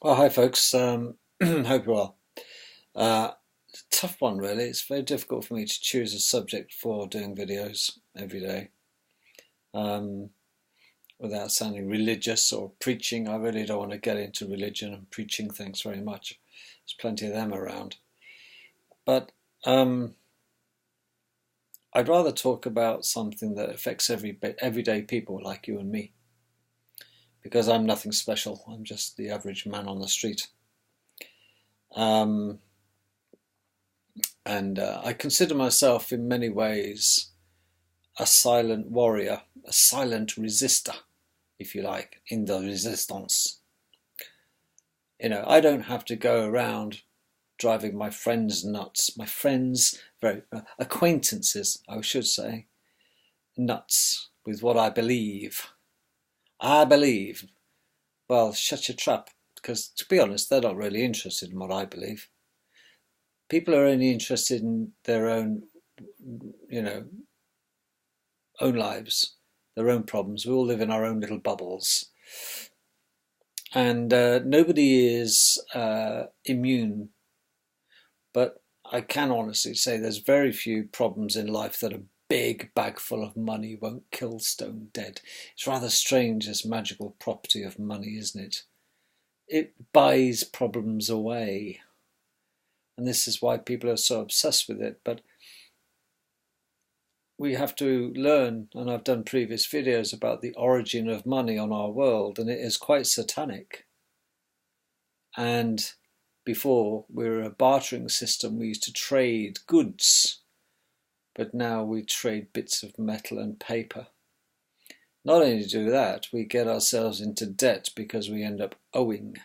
Well, hi folks. Hope you're well. Uh, Tough one, really. It's very difficult for me to choose a subject for doing videos every day um, without sounding religious or preaching. I really don't want to get into religion and preaching things very much. There's plenty of them around. But um, I'd rather talk about something that affects everyday people like you and me, because I'm nothing special. I'm just the average man on the street. Um, and I consider myself in many ways a silent warrior, a silent resistor, if you like, in the resistance. I don't have to go around driving my friends nuts, my friends, very acquaintances, I should say, nuts with what I believe. I believe. Well, shut your trap, because to be honest, they're not really interested in what I believe. People are only interested in their own, you know, own lives, their own problems. We all live in our own little bubbles. And nobody is immune, but I can honestly say there's very few problems in life that a big bag full of money won't kill stone dead. It's rather strange, this magical property of money, isn't it? It buys problems away. And this is why people are so obsessed with it. But we have to learn, and I've done previous videos about the origin of money on our world, and it is quite satanic. And before, we were a bartering system. We used to trade goods, but now we trade bits of metal and paper. Not only do that, we get ourselves into debt because we end up owing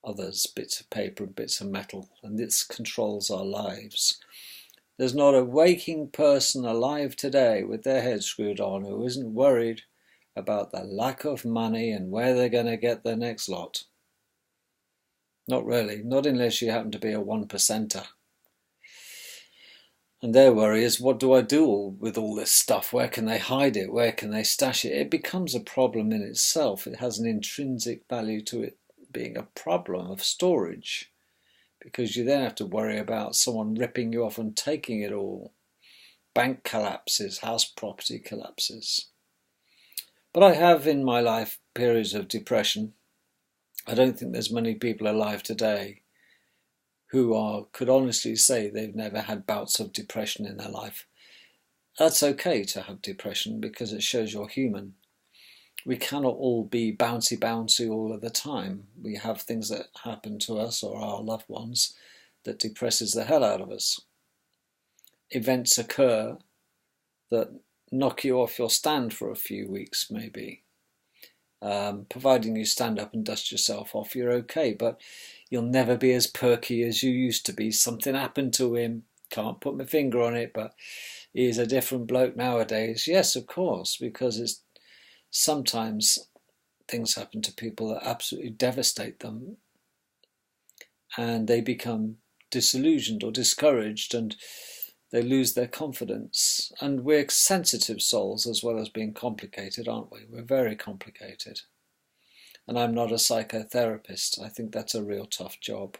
others bits of paper and bits of metal, and this controls our lives. There's not a waking person alive today with their head screwed on who isn't worried about the lack of money and where they're going to get their next lot. Not really, not unless you happen to be a one percenter. And their worry is, what do I do with all this stuff? Where can they hide it? Where can they stash it? It becomes a problem in itself. It has an intrinsic value to it being a problem of storage, because you then have to worry about someone ripping you off and taking it all. Bank collapses, house property collapses. But I have in my life periods of depression. I don't think there's many people alive today who could honestly say they've never had bouts of depression in their life. That's okay to have depression because it shows you're human. We cannot all be bouncy all of the time. We have things that happen to us or our loved ones that depresses the hell out of us. Events occur that knock you off your stand for a few weeks, maybe. Providing you stand up and dust yourself off, you're okay, but you'll never be as perky as you used to be. Something happened to him. Can't put my finger on it, but he's a different bloke nowadays. Yes, of course, because sometimes things happen to people that absolutely devastate them, and they become disillusioned or discouraged, and they lose their confidence. And we're sensitive souls as well as being complicated, aren't we? We're very complicated. And I'm not a psychotherapist. I think that's a real tough job.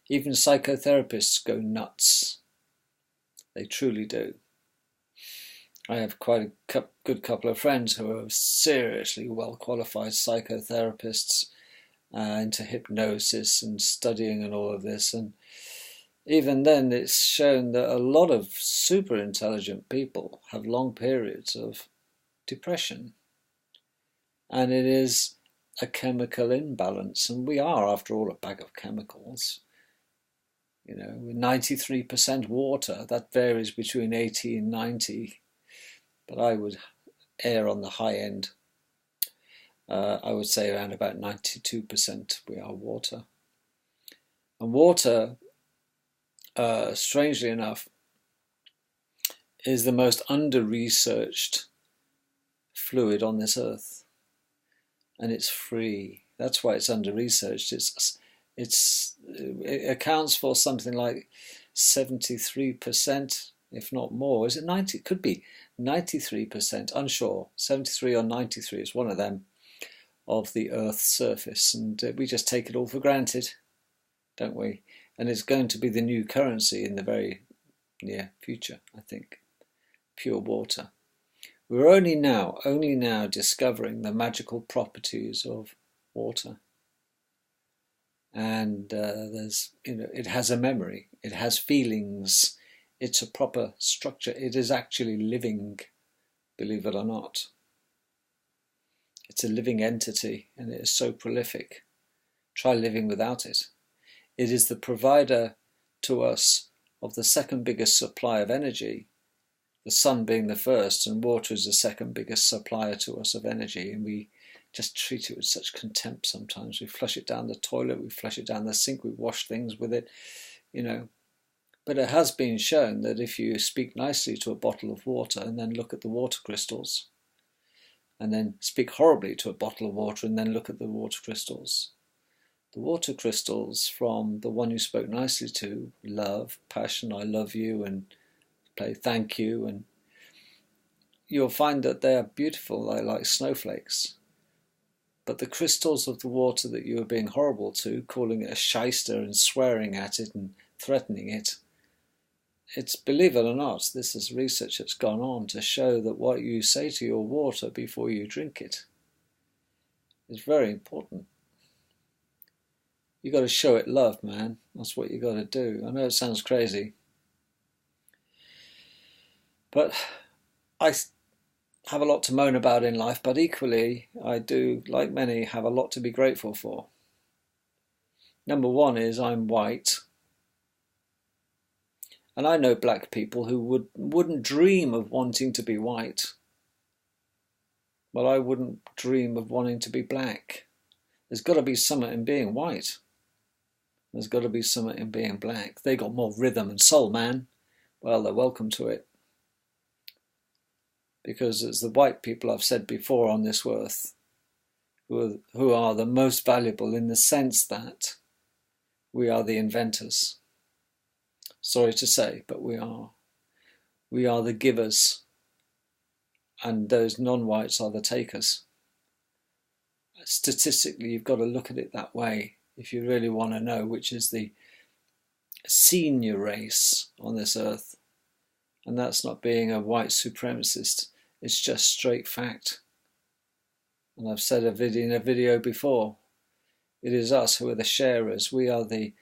Even psychotherapists go nuts. They truly do. I have quite a good couple of friends who are seriously well-qualified psychotherapists into hypnosis and studying and all of this. And even then, it's shown that a lot of super intelligent people have long periods of depression. And it is a chemical imbalance. And we are, after all, a bag of chemicals. We're 93% water. That varies between 80 and 90. But I would err on the high end. I would say around about 92% we are water. And water, strangely enough, is the most under-researched fluid on this earth. And it's free. That's why it's under-researched. It accounts for something like 73%, if not more. Is it 90? It could be 93%, unsure. 73 or 93 is one of them. of the Earth's surface, and we just take it all for granted, don't we? And it's going to be the new currency in the very near future, I think. Pure water. We're only now discovering the magical properties of water. And it has a memory, it has feelings, it's a proper structure, it is actually living, believe it or not. It's a living entity, and it is so prolific. Try living without it. It is the provider to us of the second biggest supply of energy, the sun being the first, and water is the second biggest supplier to us of energy, and we just treat it with such contempt sometimes. We flush it down the toilet, we flush it down the sink, we wash things with it, But it has been shown that if you speak nicely to a bottle of water and then look at the water crystals, and then speak horribly to a bottle of water and then look at the water crystals from the one you spoke nicely to, love, passion, I love you, and play thank you, and you'll find that they are beautiful, they're like snowflakes. But the crystals of the water that you are being horrible to, calling it a shyster and swearing at it and threatening it, it's, believe it or not, this is research that's gone on to show that what you say to your water before you drink it is very important. You got to show it love, man. That's what you got to do. I know it sounds crazy, but I have a lot to moan about in life, but equally I do, like many, have a lot to be grateful for. Number one is I'm white. And I know black people who wouldn't dream of wanting to be white. Well, I wouldn't dream of wanting to be black. There's got to be something in being white. There's got to be something in being black. They got more rhythm and soul, man. Well, they're welcome to it. Because it's the white people I've said before on this earth who are the most valuable, in the sense that we are the inventors. Sorry to say, but we are. We are the givers, and those non-whites are the takers. Statistically, you've got to look at it that way if you really want to know which is the senior race on this earth. And that's not being a white supremacist, it's just straight fact. And I've said in a video before, it is us who are the sharers. We are the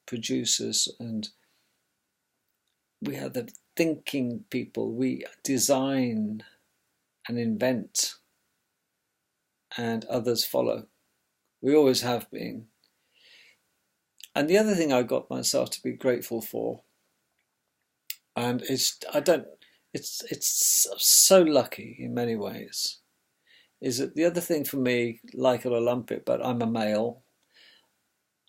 producers, and we are the thinking people. We design and invent, and others follow. We always have been. And the other thing I got myself to be grateful for, and it's so lucky in many ways, is that the other thing for me, like it or lump it, but I'm a male,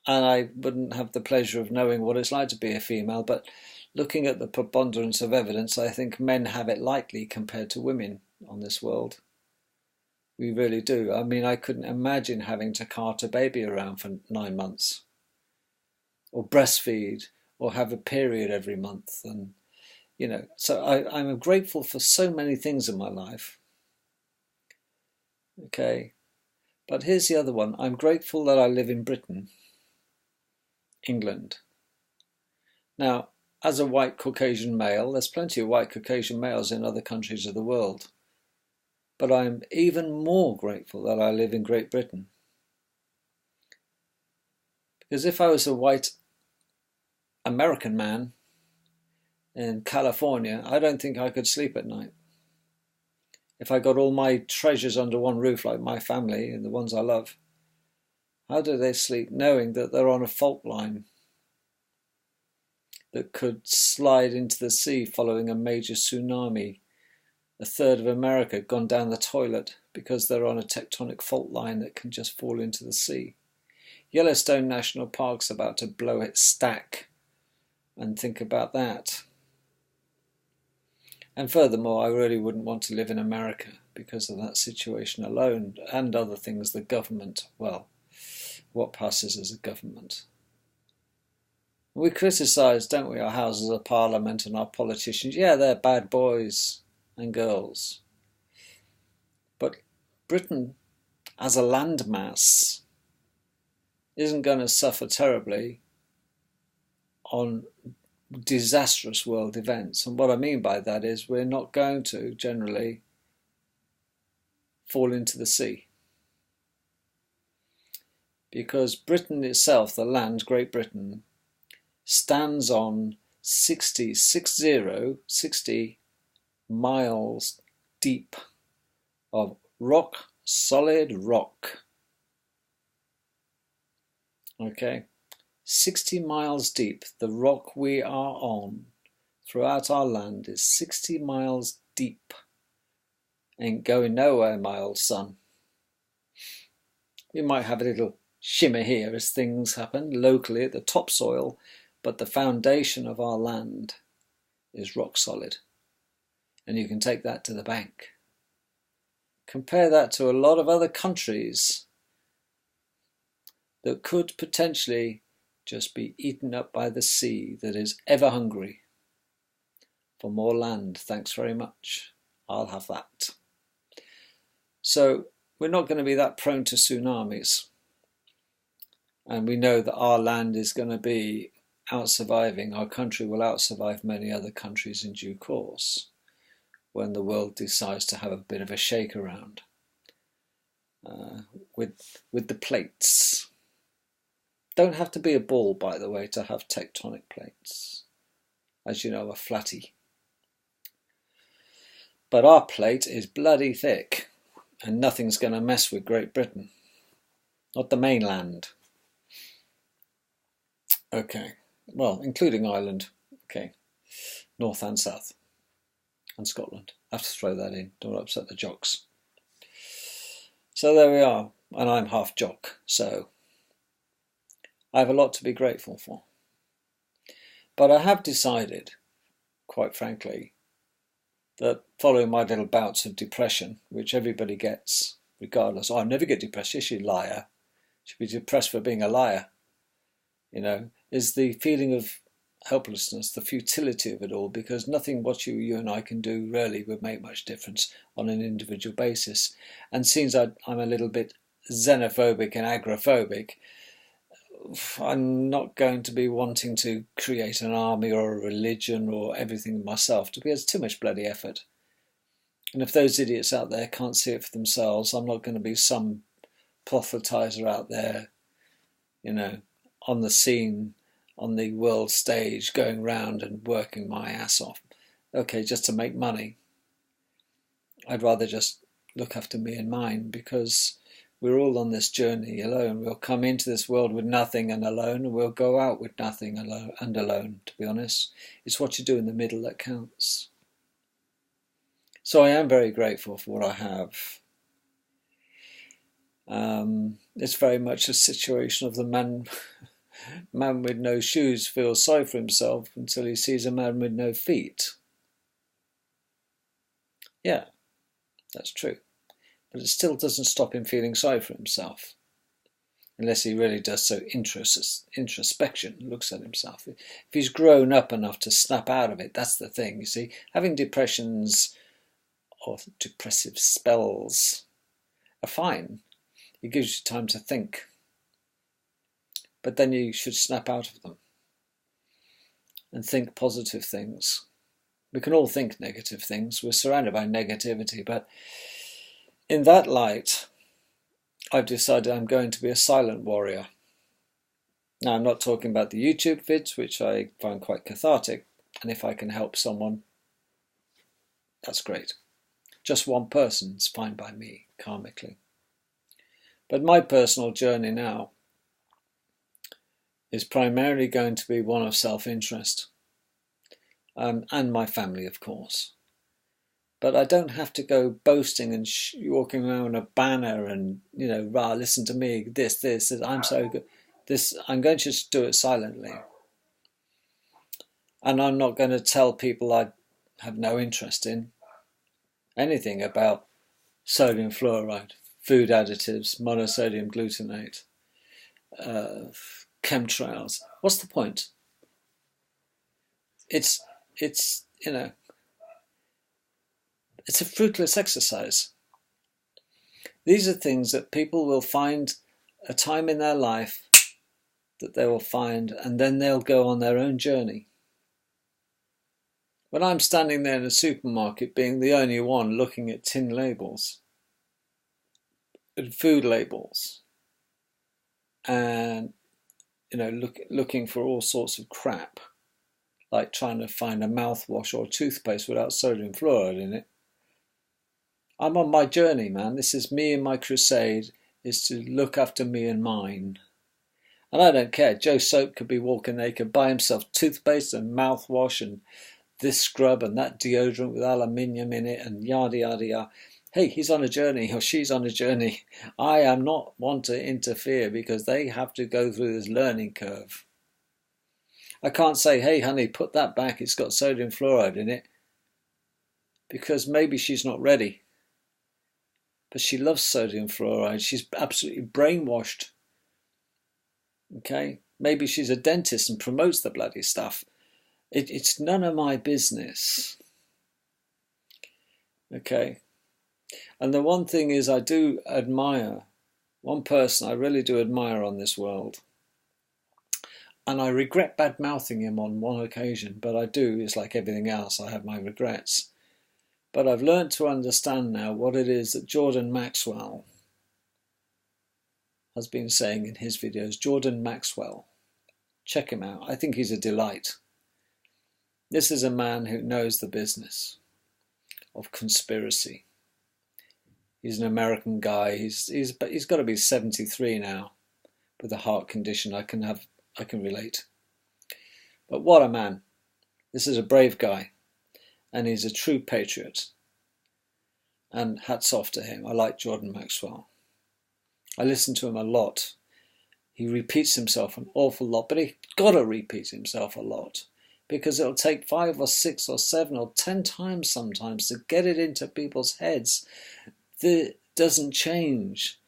and I wouldn't have the pleasure of knowing what it's like to be a female, but looking at the preponderance of evidence, I think men have it lightly compared to women on this world. We really do. I mean, I couldn't imagine having to cart a baby around for 9 months, or breastfeed, or have a period every month. And, so I'm grateful for so many things in my life. Okay. But here's the other one. I'm grateful that I live in Britain, England. Now, as a white Caucasian male, there's plenty of white Caucasian males in other countries of the world. But I'm even more grateful that I live in Great Britain. Because if I was a white American man in California, I don't think I could sleep at night. If I got all my treasures under one roof, like my family and the ones I love, how do they sleep knowing that they're on a fault line that could slide into the sea following a major tsunami? A third of America gone down the toilet because they're on a tectonic fault line that can just fall into the sea. Yellowstone National Park's about to blow its stack, and think about that. And furthermore, I really wouldn't want to live in America because of that situation alone, and other things, the government, well, what passes as a government. We criticise, don't we, our Houses of Parliament and our politicians. Yeah, they're bad boys and girls. But Britain as a landmass isn't going to suffer terribly on disastrous world events. And what I mean by that is we're not going to generally fall into the sea. Because Britain itself, the land, Great Britain, stands on 60 miles deep of rock, solid rock. Okay, 60 miles deep. The rock we are on throughout our land is 60 miles deep. Ain't going nowhere, my old son. We might have a little shimmer here as things happen locally at the topsoil, but the foundation of our land is rock solid. And you can take that to the bank. Compare that to a lot of other countries that could potentially just be eaten up by the sea that is ever hungry for more land. Thanks very much. I'll have that. So we're not going to be that prone to tsunamis. And we know that our land is going to be out-surviving. Our country will out-survive many other countries in due course when the world decides to have a bit of a shake around with the plates. Don't have to be a ball, by the way, to have tectonic plates. As you know, a flatty. But our plate is bloody thick, and nothing's going to mess with Great Britain. Not the mainland. Okay, well, including Ireland. Okay, north and south. And Scotland. I have to throw that in, don't upset the jocks. So there we are, and I'm half jock, so I have a lot to be grateful for. But I have decided, quite frankly, that following my little bouts of depression, which everybody gets, regardless, I never get depressed, yes, you liar. You should be depressed for being a liar, you know, is the feeling of helplessness, the futility of it all, because nothing what you and I can do really would make much difference on an individual basis. And since I'm a little bit xenophobic and agoraphobic, I'm not going to be wanting to create an army or a religion or everything myself, because it's too much bloody effort. And if those idiots out there can't see it for themselves, I'm not going to be some proselytizer out there, you know, on the scene, on the world stage, going round and working my ass off, okay, just to make money. I'd rather just look after me and mine, because we're all on this journey alone. We'll come into this world with nothing and alone, and we'll go out with nothing and alone, to be honest. It's what you do in the middle that counts. So I am very grateful for what I have. It's very much a situation of the man with no shoes feels sorry for himself until he sees a man with no feet. Yeah, that's true. But it still doesn't stop him feeling sorry for himself. Unless he really does so introspection, looks at himself. If he's grown up enough to snap out of it, that's the thing. You see, having depressions or depressive spells are fine. It gives you time to think. But then you should snap out of them and think positive things. We can all think negative things. We're surrounded by negativity. But in that light, I've decided I'm going to be a silent warrior. Now, I'm not talking about the YouTube vids, which I find quite cathartic. And if I can help someone, that's great. Just one person's fine by me, karmically. But my personal journey now is primarily going to be one of self-interest, and my family, of course. But I don't have to go boasting and walking around with a banner and, you know, rah, listen to me, this, I'm so good. I'm going to just do it silently. And I'm not going to tell people I have no interest in anything about sodium fluoride, food additives, monosodium glutamate, chemtrails. What's the point? It's you know, it's a fruitless exercise. These are things that people will find a time in their life that they will find, and then they'll go on their own journey. When I'm standing there in a supermarket being the only one looking at tin labels and food labels and looking for all sorts of crap, like trying to find a mouthwash or toothpaste without sodium fluoride in it, I'm on my journey, man. This is me and my crusade, is to look after me and mine. And I don't care. Joe Soap could be walking there, he could buy himself toothpaste and mouthwash and this scrub and that deodorant with aluminium in it and yada yada yada. Hey, he's on a journey or she's on a journey. I am not one to interfere because they have to go through this learning curve. I can't say, hey honey, put that back, it's got sodium fluoride in it, because maybe she's not ready. But she loves sodium fluoride. She's absolutely brainwashed. Okay? Maybe she's a dentist and promotes the bloody stuff. It's none of my business. Okay? And the one thing is, I do admire one person I really do admire on this world. And I regret bad-mouthing him on one occasion, but I do. It's like everything else. I have my regrets. But I've learned to understand now what it is that Jordan Maxwell has been saying in his videos. Jordan Maxwell. Check him out. I think he's a delight. This is a man who knows the business of conspiracy. He's an American guy. He's got to be 73 now with a heart condition. I can relate. But what a man. This is a brave guy. And he's a true patriot. And hats off to him. I like Jordan Maxwell. I listen to him a lot. He repeats himself an awful lot, but he's got to repeat himself a lot, because it'll take 5 or 6 or 7 or 10 times sometimes to get it into people's heads. That doesn't change.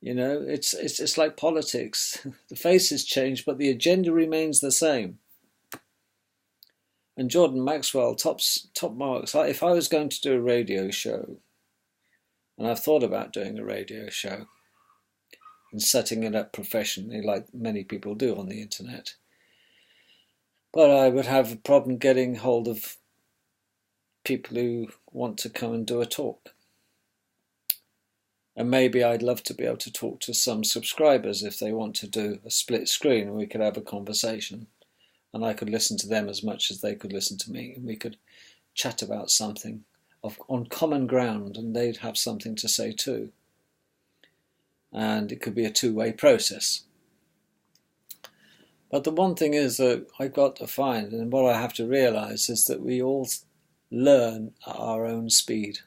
You know, it's like politics. The faces change, but the agenda remains the same. And Jordan Maxwell, top marks. If I was going to do a radio show, and I've thought about doing a radio show and setting it up professionally like many people do on the internet, but I would have a problem getting hold of people who want to come and do a talk. And maybe I'd love to be able to talk to some subscribers if they want to do a split screen and we could have a conversation. And I could listen to them as much as they could listen to me, and we could chat about something on common ground, and they'd have something to say too. And it could be a two-way process. But the one thing is that I've got to find, and what I have to realise, is that we all learn at our own speed.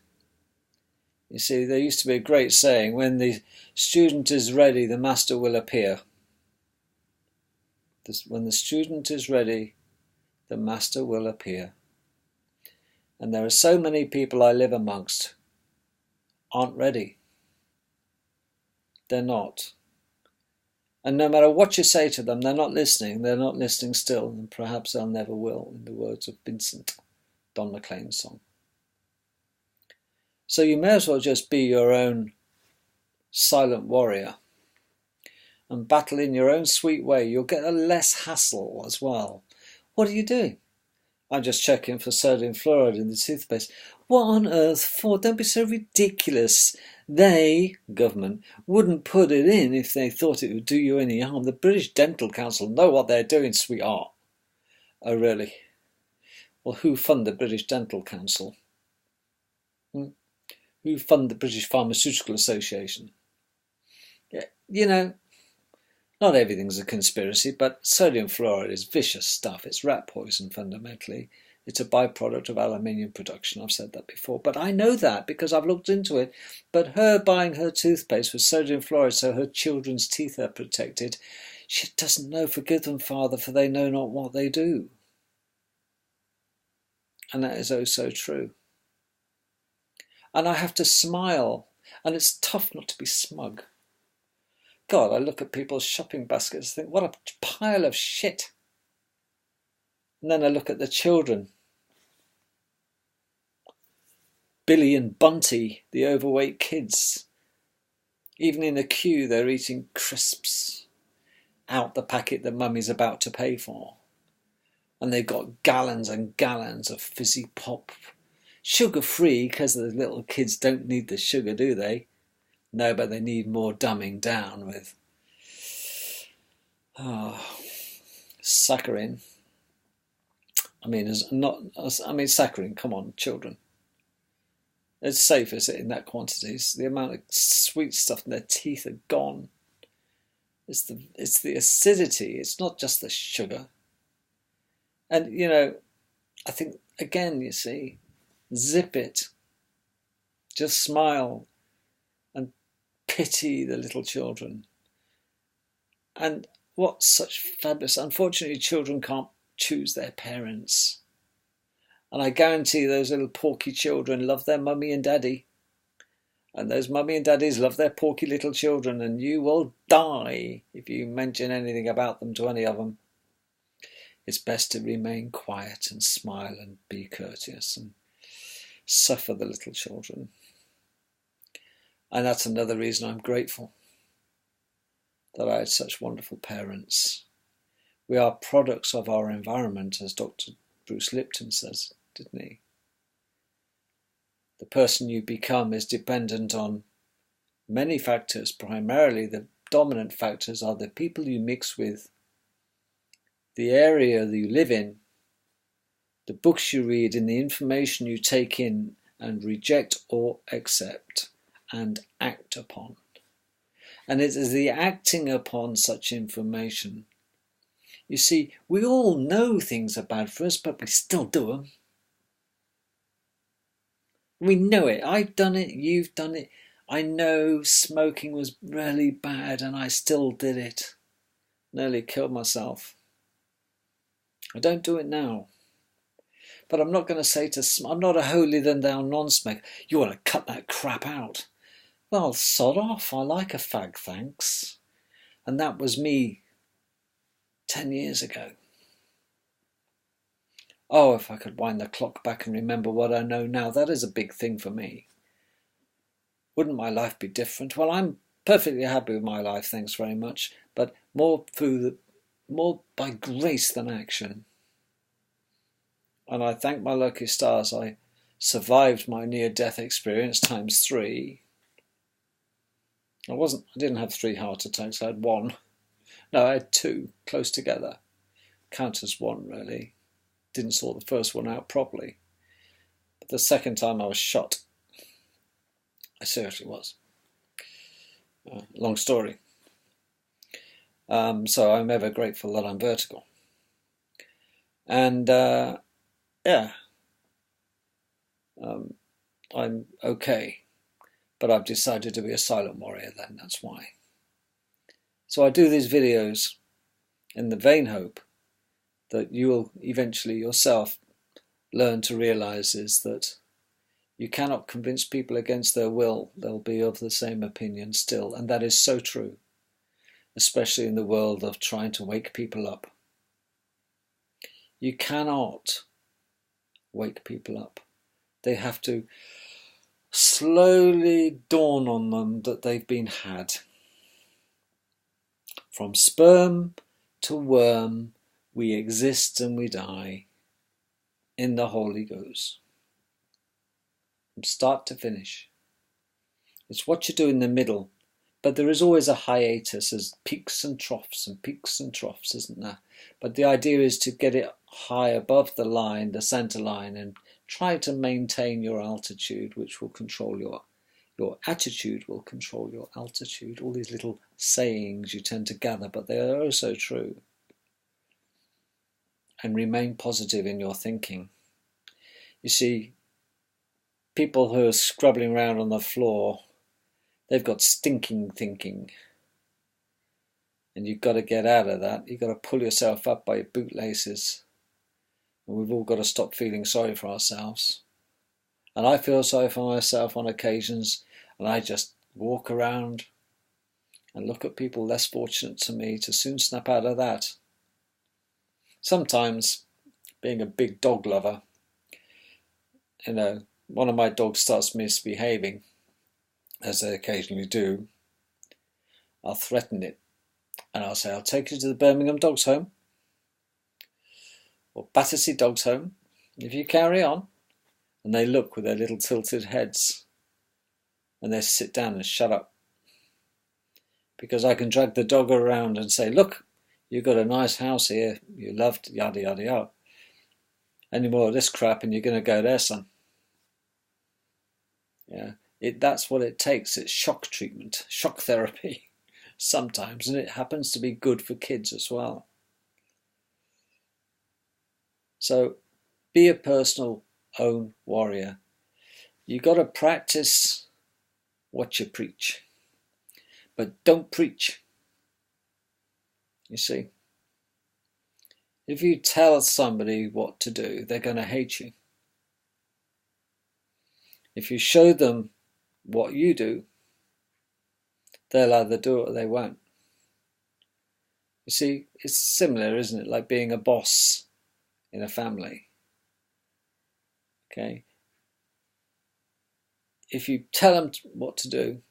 You see, there used to be a great saying, when the student is ready, the master will appear. When the student is ready, the master will appear. And there are so many people I live amongst aren't ready. They're not. And no matter what you say to them, they're not listening. They're not listening still, and perhaps they'll never will, in the words of Vincent, Don McLean's song. So you may as well just be your own silent warrior and battle in your own sweet way. You'll get a less hassle as well. What are you doing? I'm just checking for sodium fluoride in the toothpaste. What on earth for? Don't be so ridiculous. They, government, wouldn't put it in if they thought it would do you any harm. The British Dental Council know what they're doing, sweetheart. Oh, really? Well, who fund the British Dental Council? Who fund the British Pharmaceutical Association? Yeah, you know, not everything's a conspiracy, but sodium fluoride is vicious stuff. It's rat poison, fundamentally. It's a byproduct of aluminium production. I've said that before. But I know that because I've looked into it. But her buying her toothpaste with sodium fluoride so her children's teeth are protected, she doesn't know. Forgive them, Father, for they know not what they do. And that is oh so true. And I have to smile. And it's tough not to be smug. God, I look at people's shopping baskets and think, what a pile of shit. And then I look at the children. Billy and Bunty, the overweight kids, Even in a queue, they're eating crisps out the packet that mummy's about to pay for. And they've got gallons and gallons of fizzy pop. Sugar-free, because the little kids don't need the sugar, do they? No, but they need more dumbing down with saccharin. Saccharin, come on, children. It's safe, is it, in that quantities? The amount of sweet stuff in their teeth are gone. It's the acidity, it's not just the sugar. And, I think, again, you see, zip it. Just smile and pity the little children. And what such fabulous... Unfortunately, children can't choose their parents. And I guarantee those little porky children love their mummy and daddy. And those mummy and daddies love their porky little children. And you will die if you mention anything about them to any of them. It's best to remain quiet and smile and be courteous and suffer the little children. And that's another reason I'm grateful that I had such wonderful parents. We are products of our environment, as Dr. Bruce Lipton says, didn't he? The person you become is dependent on many factors. Primarily, the dominant factors are the people you mix with, the area that you live in, the books you read, and the information you take in and reject or accept and act upon. And it is the acting upon such information. You see, we all know things are bad for us, but we still do them. We know it. I've done it. You've done it. I know smoking was really bad and I still did it. Nearly killed myself. I don't do it now. But I'm not going to say I'm not a holier-than-thou non-smoker. You want to cut that crap out. Well, sod off. I like a fag, thanks. And that was me 10 years ago. Oh, if I could wind the clock back and remember what I know now, that is a big thing for me. Wouldn't my life be different? Well, I'm perfectly happy with my life, thanks very much, but more by grace than action. And I thank my lucky stars I survived my near-death experience ×3. I didn't have 3 heart attacks, I had 1. No, I had 2, close together. Count as 1, really. Didn't sort the first one out properly. But the second time I was shot. I seriously was. Long story. So I'm ever grateful that I'm vertical. And I'm okay. But I've decided to be a silent warrior then, that's why. So I do these videos in the vain hope that you will eventually yourself learn to realize is that you cannot convince people against their will. They'll be of the same opinion still. And that is so true, especially in the world of trying to wake people up. You cannot wake people up. They have to slowly dawn on them that they've been had. From sperm to worm, we exist and we die in the Holy Ghost. From start to finish. It's what you do in the middle, but there is always a hiatus. There's peaks and troughs, isn't there? But the idea is to get it high above the line, the center line, and try to maintain your altitude, which will control your attitude will control your altitude. All these little sayings you tend to gather, but they are also true. And remain positive in your thinking. You see, people who are scrubbing around on the floor, they've got stinking thinking. And you've got to get out of that. You've got to pull yourself up by your bootlaces. And we've all got to stop feeling sorry for ourselves. And I feel sorry for myself on occasions, and I just walk around and look at people less fortunate to me to soon snap out of that. Sometimes, being a big dog lover, one of my dogs starts misbehaving, as they occasionally do, I'll threaten it. And I'll say, I'll take you to the Birmingham Dogs Home or Battersea Dogs Home if you carry on. And they look with their little tilted heads and they sit down and shut up. Because I can drag the dog around and say, look, you've got a nice house here, you loved, yada, yada, yada. Any more of this crap and you're going to go there, son. Yeah, that's what it takes. It's shock treatment, shock therapy sometimes, and it happens to be good for kids as well. So be a personal own warrior. You got to practice what you preach, but don't preach. You see, if you tell somebody what to do, they're going to hate you. If you show them what you do, they'll either do it or they won't. You see, it's similar, isn't it? Like being a boss in a family. Okay? If you tell them what to do,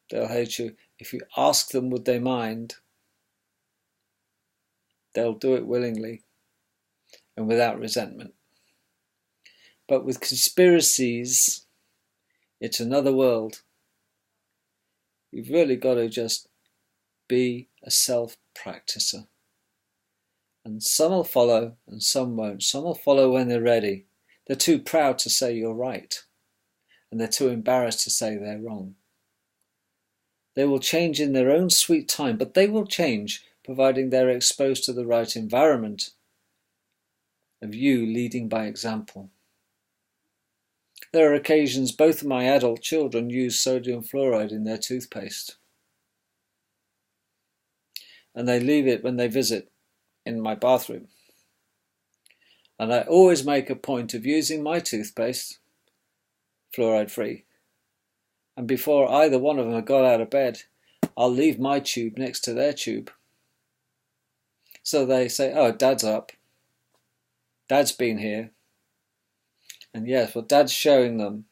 they'll hate you. If you ask them would they mind, they'll do it willingly and without resentment. But with conspiracies, it's another world. You've really got to just be a self-practicer. And some will follow and some won't. Some will follow when they're ready. They're too proud to say you're right. And they're too embarrassed to say they're wrong. They will change in their own sweet time, but they will change providing they're exposed to the right environment of you leading by example. There are occasions both of my adult children use sodium fluoride in their toothpaste. And they leave it when they visit in my bathroom. And I always make a point of using my toothpaste fluoride free. And before either one of them have got out of bed, I'll leave my tube next to their tube. So they say, oh, Dad's up. Dad's been here. And yes, what Dad's showing them,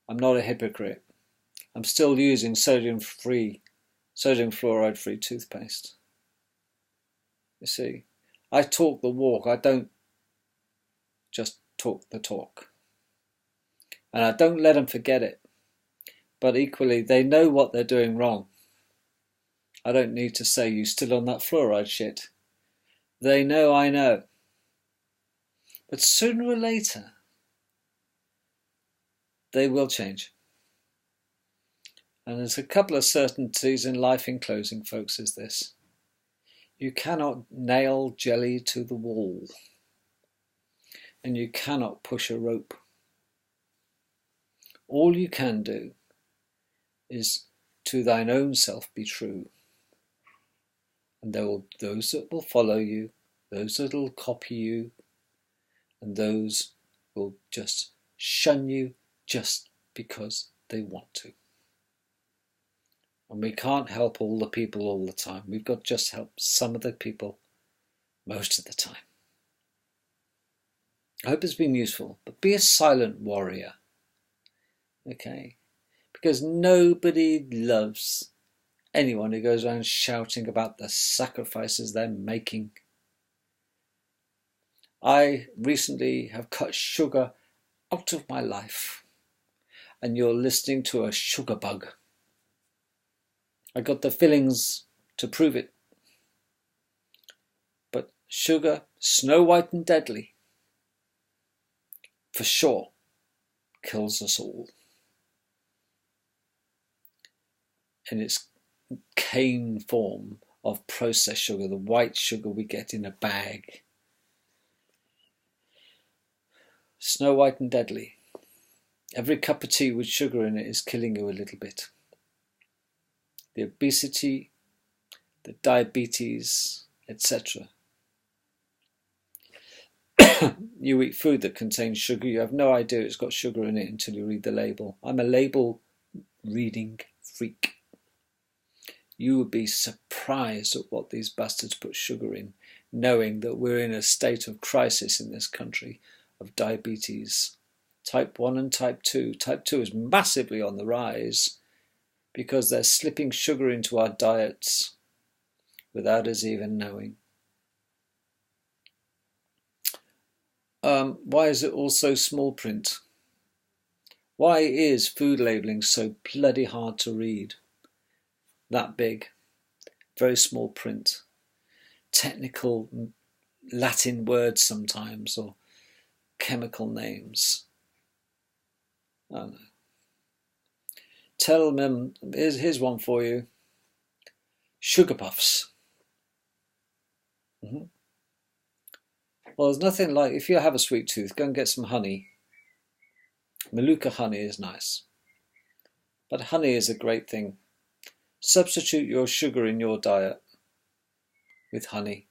I'm not a hypocrite. I'm still using sodium fluoride free toothpaste. You see, I talk the walk, I don't just talk the talk. And I don't let them forget it. But equally, they know what they're doing wrong. I don't need to say, you still on that fluoride shit. They know I know. But sooner or later, they will change. And there's a couple of certainties in life in closing, folks, is this. You cannot nail jelly to the wall. And you cannot push a rope. All you can do is to thine own self be true. And there will those that will follow you, those that will copy you, and those will just shun you just because they want to. And we can't help all the people all the time. We've got to just help some of the people most of the time. I hope it's been useful, but be a silent warrior. Okay? Because nobody loves anyone who goes around shouting about the sacrifices they're making. I recently have cut sugar out of my life, and you're listening to a sugar bug. I got the fillings to prove it. But sugar, snow white and deadly, for sure, kills us all. In its cane form of processed sugar, the white sugar we get in a bag. Snow white and deadly. Every cup of tea with sugar in it is killing you a little bit. The obesity, the diabetes, etc. You eat food that contains sugar, you have no idea it's got sugar in it until you read the label. I'm a label reading freak. You would be surprised at what these bastards put sugar in, knowing that we're in a state of crisis in this country of diabetes. Type 1 and type 2. Type 2 is massively on the rise. because they're slipping sugar into our diets without us even knowing. Why is it all so small print? Why is food labelling so bloody hard to read? That big, very small print, technical Latin words sometimes, or chemical names. I don't know. Tell them, here's one for you. Sugar puffs. Well, there's nothing like, if you have a sweet tooth, go and get some honey. Manuka honey is nice. But honey is a great thing. Substitute your sugar in your diet with honey.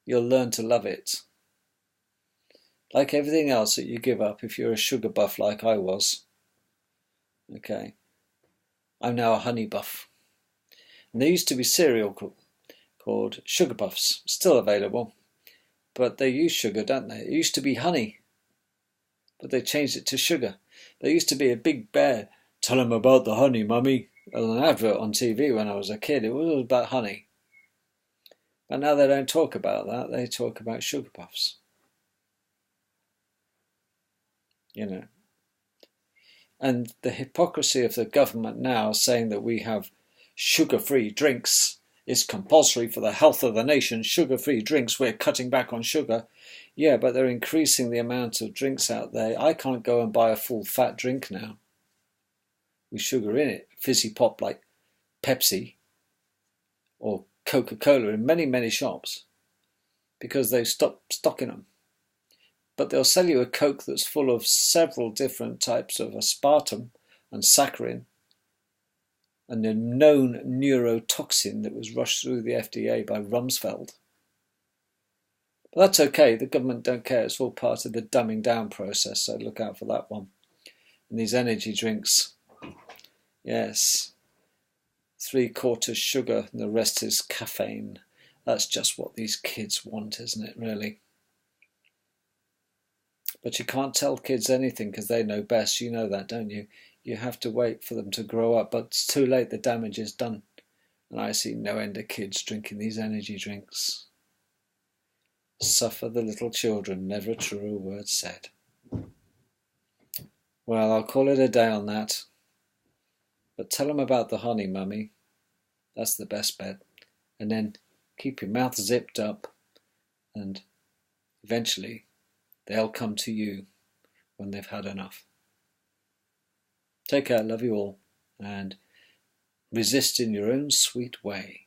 You'll learn to love it. Like everything else that you give up if you're a sugar buff like I was. Okay. I'm now a honey buff. And there used to be cereal called Sugar Puffs, still available. But they use sugar, don't they? It used to be honey, but they changed it to sugar. There used to be a big bear, tell them about the honey, mummy, an advert on TV when I was a kid. It was all about honey. But now they don't talk about that. They talk about Sugar Puffs. You know. And the hypocrisy of the government now saying that we have sugar-free drinks is compulsory for the health of the nation. Sugar-free drinks, we're cutting back on sugar. Yeah, but they're increasing the amount of drinks out there. I can't go and buy a full fat drink now with sugar in it, fizzy pop like Pepsi or Coca-Cola in many, many shops because they've stopped stocking them. But they'll sell you a Coke that's full of several different types of aspartame and saccharin and a known neurotoxin that was rushed through the FDA by Rumsfeld. But that's okay, the government don't care, it's all part of the dumbing down process, so look out for that one. And these energy drinks, yes, 3/4 sugar and the rest is caffeine. That's just what these kids want, isn't it, really? But you can't tell kids anything because they know best. You know that, don't you? You have to wait for them to grow up, but it's too late. The damage is done. And I see no end of kids drinking these energy drinks. Suffer the little children, never a truer word said. Well, I'll call it a day on that. But tell them about the honey, mummy. That's the best bet. And then keep your mouth zipped up and eventually they'll come to you when they've had enough. Take care, love you all, and resist in your own sweet way.